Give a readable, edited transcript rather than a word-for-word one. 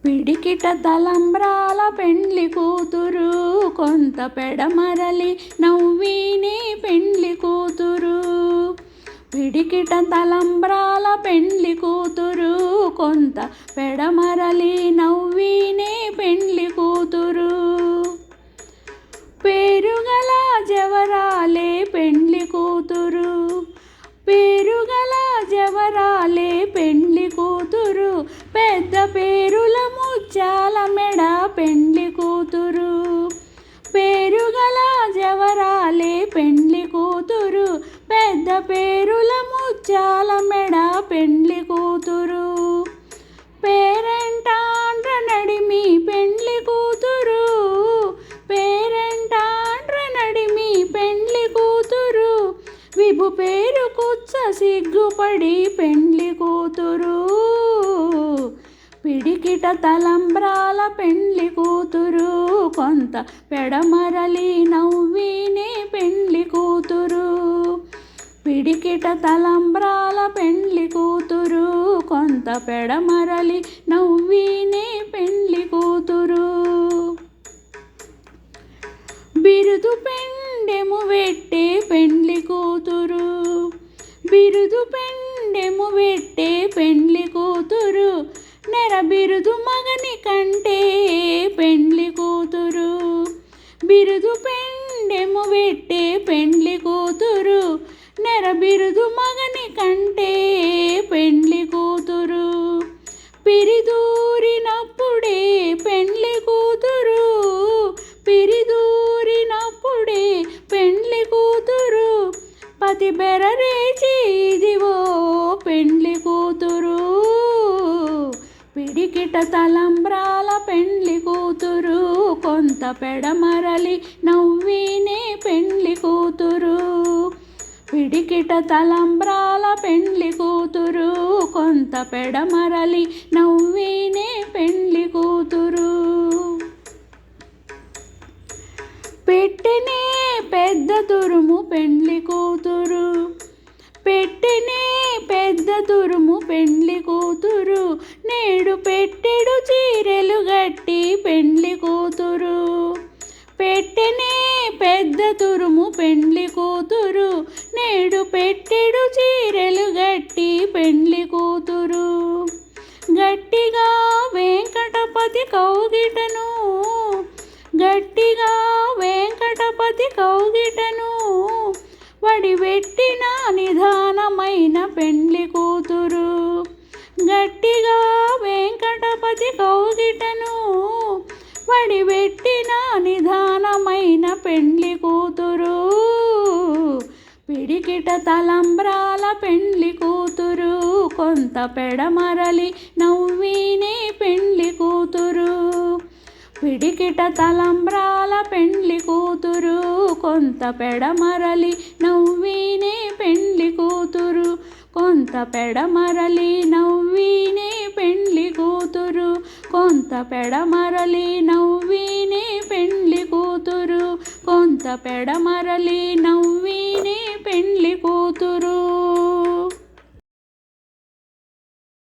పిడికిట తలంబ్రాల పెండ్లి కూతురు, కొంత పెడమరలి నవ్వినే పెండ్లి కూతురు. పిడికిట తలంబ్రాల పెండ్లి కూతురు, కొంత పెడమరలి నవ్వినే పెండ్లి కూతురు. పేరుగల జవరాలే పెండ్లి కూతురు, పేరుగల జవరాలే పెండ్లి కూతురు. పెద్ద పేరుల ముత్యాల మెడ పెండ్లి కూతురు, పేరుగల జవరాలే పెండ్లి కూతురు. పెద్ద పేరుల ముత్యాల మెడ పెండ్లి కూతురు. పేరంటాండ్ర నడిమి పెండ్లి కూతురు, పేరంటాండ్ర నడిమి పెండ్లి కూతురు. విభు పేరు కుచ్చ సిగ్గుపడి పెండ్లి కూతురు. పిడికిట తలంబ్రాల పెండ్లి కూతురు, కొంత పెడమరలి నవ్వినే పెండ్లి కూతురు. పిడికిట తలంబ్రాల పెండ్లి కూతురు, కొంత పెడమరలి నవ్వినే పెండ్లి కూతురు. బిరుదు పెండెము వెట్టే పెండ్లి కూతురు, బిరుదు పెండెము వెట్టే పెండ్లి కూతురు. నెర బిరుదు మగని కంటే పెండ్లి కూతురు, బిరుదు పెండెము వెట్టే పెండ్లి కూతురు. నెర బిరుదు మగని కంటే పెండ్లి కూతురు. పిరిదూరినప్పుడే పెండ్లి కూతురు, పిరిదూరినప్పుడే పెండ్లి కూతురు. పతి బెరరేచి ఇదివో పెండ్లి కూతురు. పిడికిట తలంబ్రాల పెండ్లి కూతురు, కొంత పెడమరలి నవ్వినే పెండ్లి కూతురు. పిడికిట తలంబ్రాల పెండ్లి కూతురు, కొంత పెడమరలి నవ్వినే పెండ్లి కూతురు. పెట్టెనే పెద్ద తురుము పెండ్లి కూతురు, పెట్టెనే పెద్ద తురుము పెండ్లి కూతురు. నేడు పెట్టెడు చీరెలు గట్టి పెండ్లి కూతురు, పెట్టెనే పెద్ద తురుము పెండ్లి కూతురు. నేడు పెట్టెడు చీరెలు గట్టి పెండ్లి కూతురు. గట్టిగా వెంకటపతి కౌగిటను, గట్టిగా వెంకటపతి కౌగిటను. వడివెట్టిన నిదానమైన పెండ్లి కూతురు, గట్టిగా వెంకటపతి కౌగిటను. వడివెట్టిన నిదానమైన పెండ్లి కూతురు. పిడికిట తలంబ్రాల పెండ్లి కూతురు, కొంత పెడమరలి నవ్వినే పెండ్లి కూతురు. పిడికిట తలంబ్రాల పెండ్లి కూతురు, కొంత పెడమరలి నవ్వినే పెండ్లి కూతురు. కొంత పెడమరలి నవ్వినే పెండ్లి కూతురు, కొంత పెడమరలి నవ్వినే పెండ్లి కూతురు. కొంత పెడమరలి నవ్వినే పెండ్లి కూతురు.